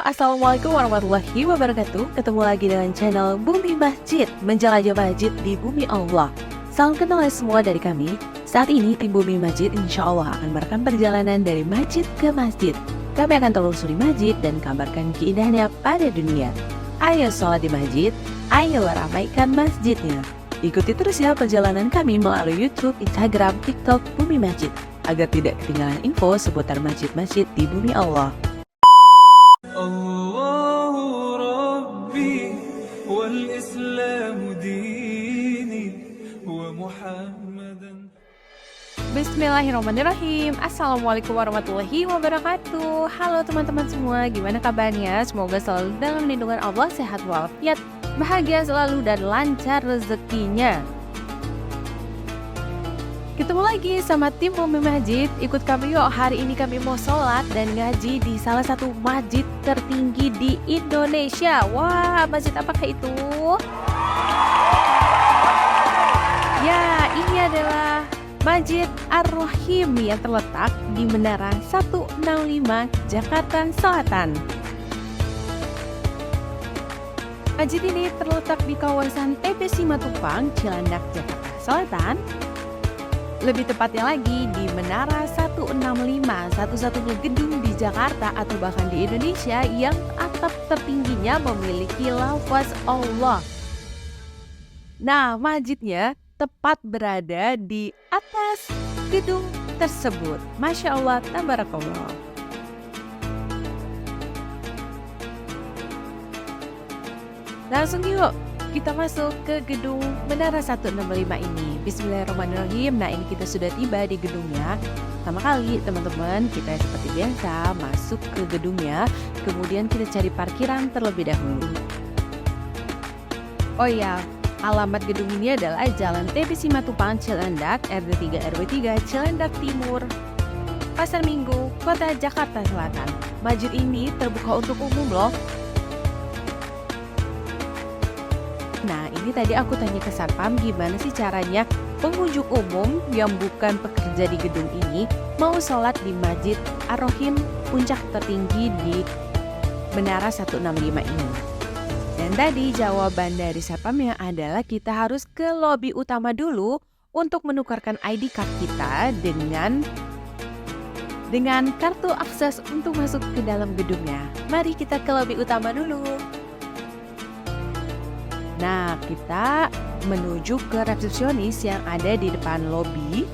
Assalamualaikum warahmatullahi wabarakatuh. Ketemu lagi dengan channel Bumi Masjid, menjelajah masjid di bumi Allah. Salam kenal ya semua dari kami. Saat ini tim Bumi Masjid insya Allah akan merekam perjalanan dari masjid ke masjid. Kami akan telusuri masjid dan kabarkan keindahannya pada dunia. Ayo sholat di masjid, ayo ramaikan masjidnya. Ikuti terus ya perjalanan kami melalui YouTube, Instagram, TikTok Bumi Masjid agar tidak ketinggalan info seputar masjid-masjid di bumi Allah. الله ربي والإسلام ديني ومحمدا. Bismillahirrahmanirrahim. Assalamualaikum warahmatullahi wabarakatuh. Halo teman-teman semua, gimana kabarnya? Semoga selalu dalam lindungan Allah, sehat walafiat, bahagia selalu dan lancar rezekinya. Ketemu lagi sama tim Bumi Masjid. Ikut kami yuk, hari ini kami mau sholat dan ngaji di salah satu masjid tertinggi di Indonesia. Wah, masjid apakah itu? Ya, ini adalah Masjid Ar-Rohim yang terletak di Menara 165 Jakarta Selatan. Masjid ini terletak di kawasan TP Simatupang, Cilandak, Jakarta Selatan. Lebih tepatnya lagi di Menara 165, satu-satunya gedung di Jakarta atau bahkan di Indonesia yang atap tertingginya memiliki lafaz Allah. Nah, masjidnya tepat berada di atas gedung tersebut. Masya Allah, tabarakallah. Langsung yuk kita masuk ke gedung Menara 165 ini. Bismillahirrahmanirrahim. Nah, ini kita sudah tiba di gedungnya. Pertama kali teman-teman, kita seperti biasa masuk ke gedungnya. Kemudian kita cari parkiran terlebih dahulu. Oh iya, alamat gedung ini adalah Jalan TP Simatupang, Cilandak, RT 3 RW 3, Cilandak Timur, Pasar Minggu, Kota Jakarta Selatan. Masjid ini terbuka untuk umum loh. Nah, ini tadi aku tanya ke Satpam gimana sih caranya pengunjung umum yang bukan pekerja di gedung ini mau sholat di Masjid Ar-Rohim puncak tertinggi di Menara 165 ini. Dan tadi jawaban dari Satpam yang adalah kita harus ke lobi utama dulu untuk menukarkan ID card kita dengan kartu akses untuk masuk ke dalam gedungnya. Mari kita ke lobi utama dulu. Nah, kita menuju ke resepsionis yang ada di depan lobi.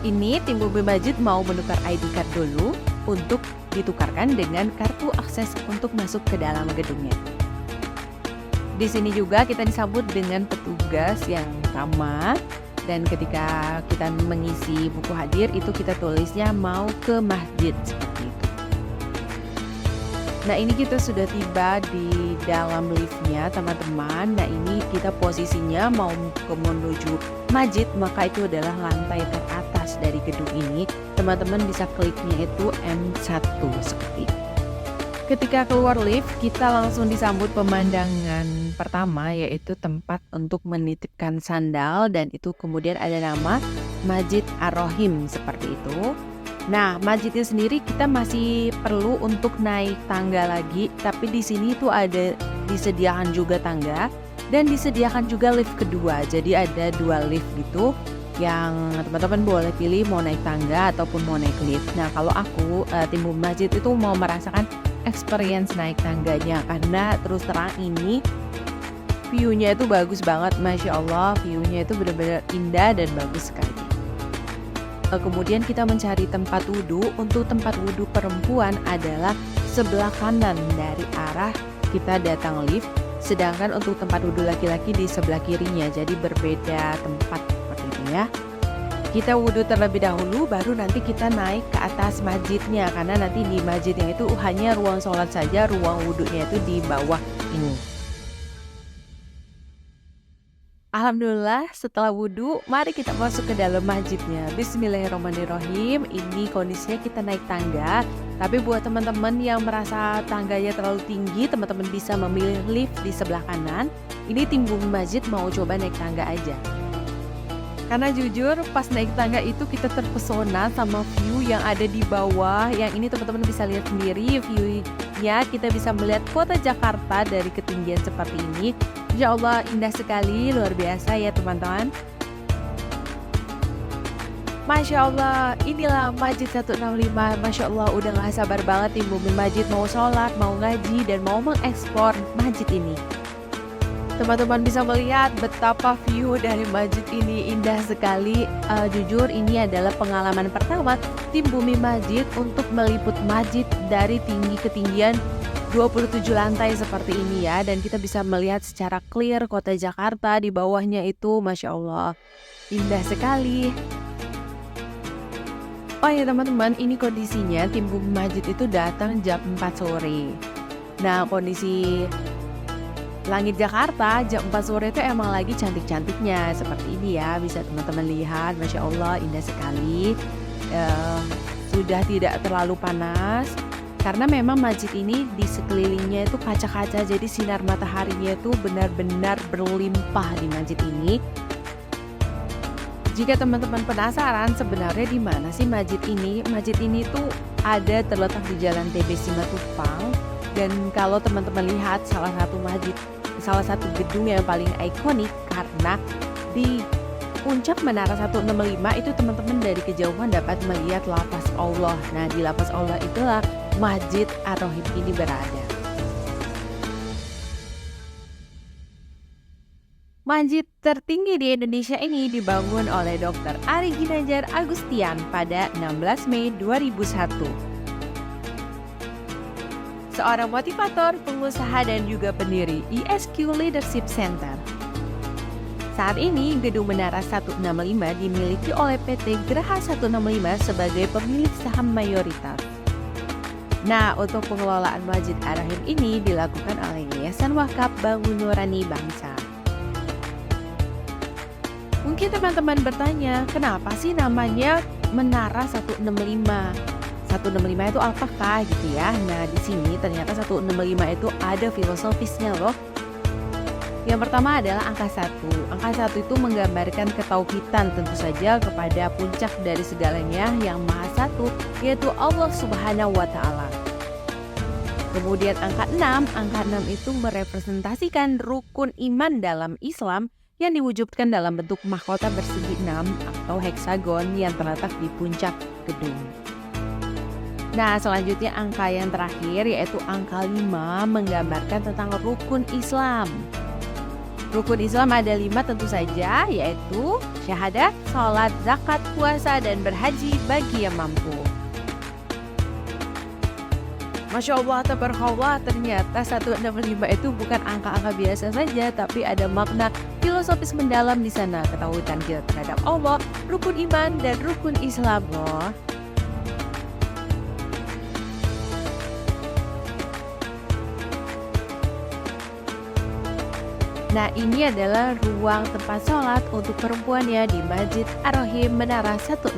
Ini tim Bumi Masjid mau menukar ID card dulu untuk ditukarkan dengan kartu akses untuk masuk ke dalam gedungnya. Di sini juga kita disambut dengan petugas yang sama, dan ketika kita mengisi buku hadir itu kita tulisnya mau ke masjid seperti itu. Nah, ini kita sudah tiba di dalam liftnya teman-teman. Nah, ini kita posisinya mau menuju masjid, maka itu adalah lantai teratas dari gedung ini. Teman-teman bisa kliknya itu M1 seperti itu. Ketika keluar lift, kita langsung disambut pemandangan pertama, yaitu tempat untuk menitipkan sandal, dan itu kemudian ada nama Masjid Ar-Rohim seperti itu. Nah, masjidnya sendiri kita masih perlu untuk naik tangga lagi, tapi di sini tuh ada disediakan juga tangga dan disediakan juga lift kedua. Jadi ada dua lift gitu yang teman-teman boleh pilih mau naik tangga ataupun mau naik lift. Nah, kalau aku tim Bumi Masjid itu mau merasakan experience naik tangganya, karena terus terang ini view-nya itu bagus banget, Masya Allah, view-nya itu benar-benar indah dan bagus sekali. Kemudian kita mencari tempat wudhu. Untuk tempat wudhu perempuan adalah sebelah kanan dari arah kita datang lift, sedangkan untuk tempat wudhu laki-laki di sebelah kirinya, jadi berbeda tempat seperti itu ya. Kita wudhu terlebih dahulu, baru nanti kita naik ke atas masjidnya, karena nanti di masjidnya itu hanya ruang sholat saja, ruang wudhunya itu di bawah ini. Alhamdulillah, setelah wudhu, mari kita masuk ke dalam masjidnya. Bismillahirrahmanirrahim. Ini kondisinya kita naik tangga. Tapi buat teman-teman yang merasa tangganya terlalu tinggi, teman-teman bisa memilih lift di sebelah kanan. Ini tim Bumi Masjid mau coba naik tangga aja. Karena jujur pas naik tangga itu kita terpesona sama view yang ada di bawah. Yang ini teman-teman bisa lihat sendiri, view masjidnya kita bisa melihat kota Jakarta dari ketinggian seperti ini. Insya Allah indah sekali, luar biasa ya teman-teman. Masya Allah, inilah Masjid 165. Masya Allah, udah gak sabar banget tim Bumi Masjid mau sholat, mau ngaji, dan mau mengeksplor masjid ini. Teman-teman bisa melihat betapa view dari masjid ini indah sekali. Jujur ini adalah pengalaman pertama tim Bumi Masjid untuk meliput masjid dari ketinggian 27 lantai seperti ini ya. Dan kita bisa melihat secara clear kota Jakarta di bawahnya itu. Masya Allah, indah sekali. Oh ya teman-teman, ini kondisinya tim Bumi Masjid itu datang jam 4 sore. Nah, kondisi langit Jakarta jam 4 sore itu emang lagi cantik-cantiknya seperti ini ya. Bisa teman-teman lihat, Masya Allah indah sekali. Sudah tidak terlalu panas karena memang masjid ini di sekelilingnya itu kaca-kaca, jadi sinar mataharinya itu benar-benar berlimpah di masjid ini. Jika teman-teman penasaran sebenarnya di mana sih masjid ini tuh ada terletak di Jalan TB Simatupang. Dan kalau teman-teman lihat salah satu gedung yang paling ikonik karena di puncak Menara 165 itu teman-teman dari kejauhan dapat melihat lapas Allah. Nah, di lapas Allah itulah Masjid Ar-Rahim ini berada. Masjid tertinggi di Indonesia ini dibangun oleh Dr. Ari Ginanjar Agustian pada 16 Mei 2001. Seorang motivator, pengusaha, dan juga pendiri ISQ Leadership Center. Saat ini, gedung Menara 165 dimiliki oleh PT Geraha 165 sebagai pemilik saham mayoritas. Nah, untuk pengelolaan Masjid Ar-Rahim ini dilakukan oleh Yayasan Wakaf Bangun Nurani Bangsa. Mungkin teman-teman bertanya, kenapa sih namanya Menara 165? 165 itu apakah gitu ya? Nah, di sini ternyata 165 itu ada filosofisnya loh. Yang pertama adalah angka 1. Angka 1 itu menggambarkan ketauhidan tentu saja kepada puncak dari segalanya yang maha satu, yaitu Allah Subhanahu wa Ta'ala. Kemudian angka 6 itu merepresentasikan rukun iman dalam Islam yang diwujudkan dalam bentuk mahkota bersegi 6 atau heksagon yang terletak di puncak gedung. Nah, selanjutnya angka yang terakhir yaitu angka 5 menggambarkan tentang rukun Islam. Rukun Islam ada 5 tentu saja, yaitu syahadat, sholat, zakat, puasa, dan berhaji bagi yang mampu. Masya Allah, tabarakallah, ternyata 165 itu bukan angka-angka biasa saja, tapi ada makna filosofis mendalam di sana. Ketahuan kita terhadap Allah, rukun iman, dan rukun Islam loh. Nah, ini adalah ruang tempat sholat untuk perempuan ya di Masjid Ar-Rahim Menara 165.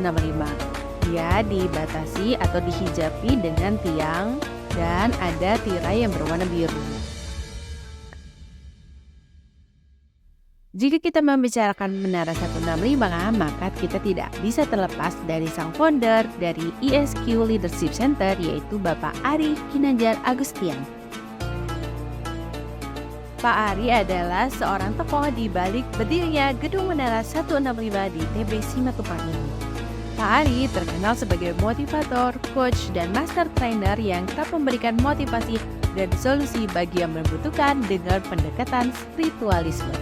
Dia dibatasi atau dihijabi dengan tiang dan ada tirai yang berwarna biru. Jika kita membicarakan Menara 165, maka kita tidak bisa terlepas dari sang founder dari ISQ Leadership Center, yaitu Bapak Ari Ginanjar Agustian. Pak Ari adalah seorang tokoh di balik berdirinya Gedung Menara 165 di TB Simatupang ini. Pak Ari terkenal sebagai motivator, coach, dan master trainer yang kerap memberikan motivasi dan solusi bagi yang membutuhkan dengan pendekatan spiritualisme.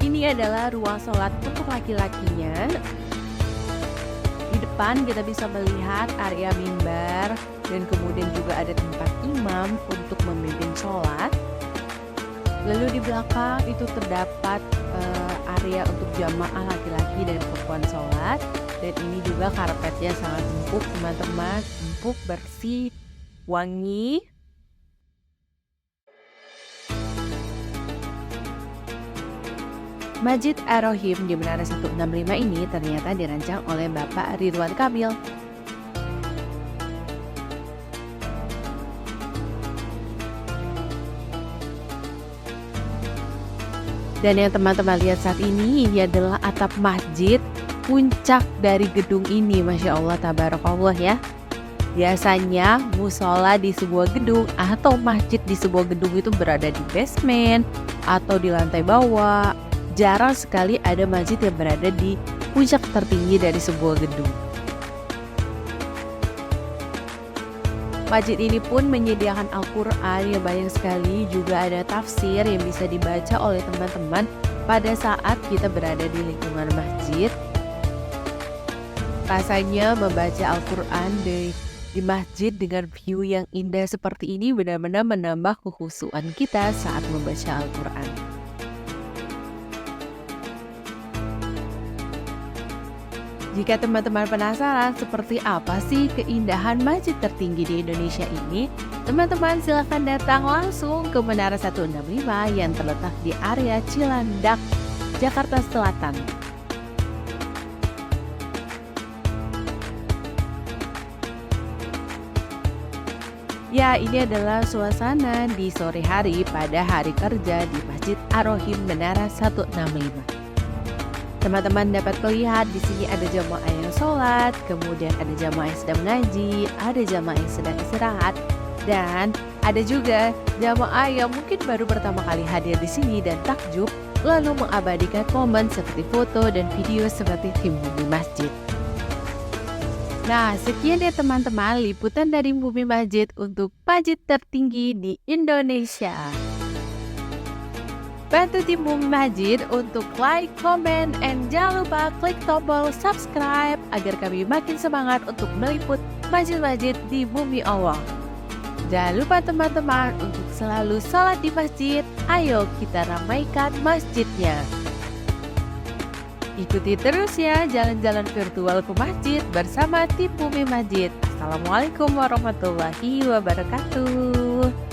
Ini adalah ruang sholat untuk laki-lakinya. Di depan kita bisa melihat area mimbar dan kemudian juga ada tempat imam untuk memimpin sholat. Lalu di belakang itu terdapat area untuk jamaah laki-laki dan perempuan sholat. Dan ini juga karpetnya sangat empuk teman-teman, empuk, bersih, wangi. Masjid Ar-Rahim di Menara 165 ini ternyata dirancang oleh Bapak Ridwan Kamil. Dan yang teman-teman lihat saat ini adalah atap masjid puncak dari gedung ini. Masya Allah, tabarakallah ya. Biasanya musola di sebuah gedung atau masjid di sebuah gedung itu berada di basement atau di lantai bawah. Jarang sekali ada masjid yang berada di puncak tertinggi dari sebuah gedung. Masjid ini pun menyediakan Al-Quran yang banyak sekali, juga ada tafsir yang bisa dibaca oleh teman-teman pada saat kita berada di lingkungan masjid. Rasanya membaca Al-Quran di masjid dengan view yang indah seperti ini benar-benar menambah kekhusyuan kita saat membaca Al-Quran. Jika teman-teman penasaran seperti apa sih keindahan masjid tertinggi di Indonesia ini, teman-teman silahkan datang langsung ke Menara 165 yang terletak di area Cilandak, Jakarta Selatan. Ya, ini adalah suasana di sore hari pada hari kerja di Masjid Ar-Rohim Menara 165. Teman-teman dapat melihat di sini ada jamaah yang sholat, kemudian ada jamaah yang sedang mengaji, ada jamaah yang sedang istirahat, dan ada juga jamaah yang mungkin baru pertama kali hadir di sini dan takjub, lalu mengabadikan momen seperti foto dan video seperti tim Bumi Masjid. Nah, sekian ya teman-teman liputan dari Bumi Masjid untuk masjid tertinggi di Indonesia. Bantu tim Bumi Masjid untuk like, comment, and jangan lupa klik tombol subscribe agar kami makin semangat untuk meliput masjid-masjid di bumi Allah. Jangan lupa teman-teman untuk selalu sholat di masjid. Ayo kita ramaikan masjidnya. Ikuti terus ya jalan-jalan virtual ke masjid bersama tim Bumi Masjid. Assalamualaikum warahmatullahi wabarakatuh.